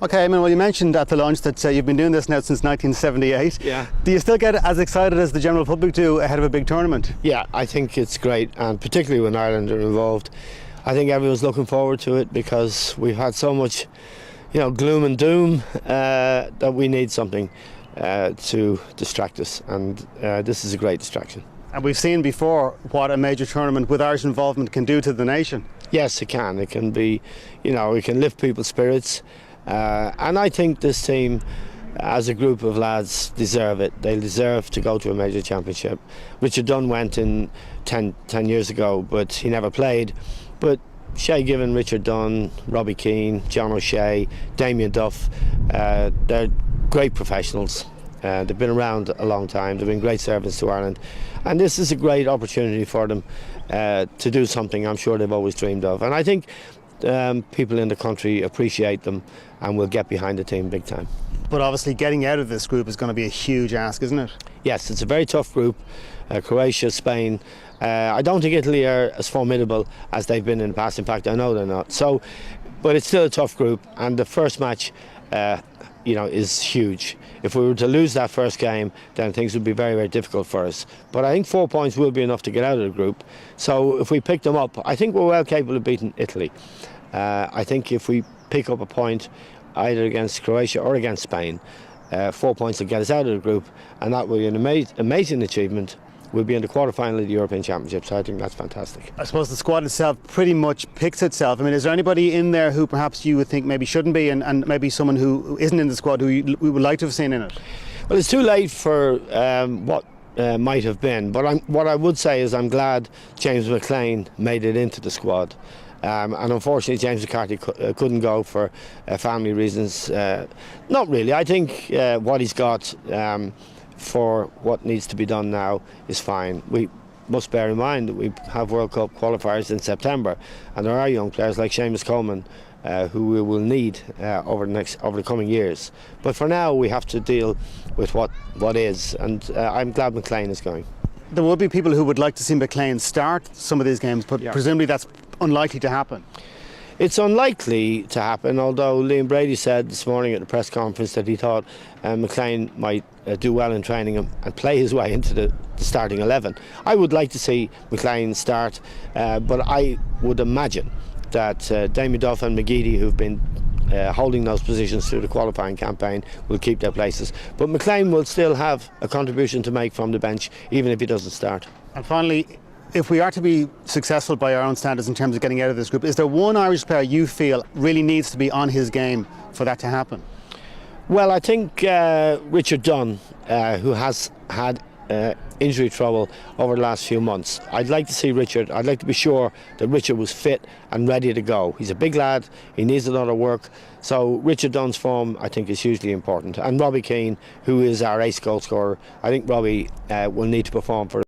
Okay, I mean, well, you mentioned at the launch that you've been doing this now since 1978. Yeah. Do you still get as excited as the general public do ahead of a big tournament? Yeah, I think it's great, and particularly when Ireland are involved. I think everyone's looking forward to it because we've had so much, gloom and doom that we need something to distract us, and this is a great distraction. And we've seen before what a major tournament with Irish involvement can do to the nation. Yes, it can. It can be, it can lift people's spirits. And I think this team, as a group of lads, deserve it. They deserve to go to a major championship. Richard Dunn went in 10 years ago, but he never played. But Shay Given, Richard Dunn, Robbie Keane, John O'Shea, Damien Duff, they're great professionals. They've been around a long time. They've been great servants to Ireland. And this is a great opportunity for them to do something I'm sure they've always dreamed of. And I think people in the country appreciate them and will get behind the team big time. But obviously getting out of this group is going to be a huge ask, isn't it? Yes, it's a very tough group. Croatia, Spain. I don't think Italy are as formidable as they've been in the past. In fact, I know they're not. But it's still a tough group, and the first match is huge. If we were to lose that first game, then things would be very, very difficult for us. But I think 4 points will be enough to get out of the group. So if we pick them up, I think we're well capable of beating Italy. I think if we pick up a point either against Croatia or against Spain, 4 points will get us out of the group, and that will be an amazing achievement. We'll be in the quarter-final of the European Championship, so I think that's fantastic. I suppose the squad itself pretty much picks itself. I mean, is there anybody in there who perhaps you would think maybe shouldn't be, and maybe someone who isn't in the squad who we would like to have seen in it? Well, it's too late for what might have been, but what I would say is I'm glad James McLean made it into the squad. And unfortunately, James McCarthy couldn't go for family reasons. Not really. I think what he's got for what needs to be done now is fine. We must bear in mind that we have World Cup qualifiers in September, and there are young players like Seamus Coleman who we will need over the coming years. But for now, we have to deal with what is, and I'm glad McLean is going. There will be people who would like to see McLean start some of these games, but presumably that's unlikely to happen. It's unlikely to happen, although Liam Brady said this morning at the press conference that he thought McLean might do well in training and play his way into the starting 11. I would like to see McLean start, but I would imagine that Damien Duff and McGeady, who've been holding those positions through the qualifying campaign, will keep their places. But McLean will still have a contribution to make from the bench, even if he doesn't start. And finally, if we are to be successful by our own standards in terms of getting out of this group, is there one Irish player you feel really needs to be on his game for that to happen? Well, I think Richard Dunn, who has had injury trouble over the last few months. I'd like to see Richard. I'd like to be sure that Richard was fit and ready to go. He's a big lad. He needs a lot of work. So Richard Dunn's form, I think, is hugely important. And Robbie Keane, who is our ace goal scorer, I think Robbie will need to perform for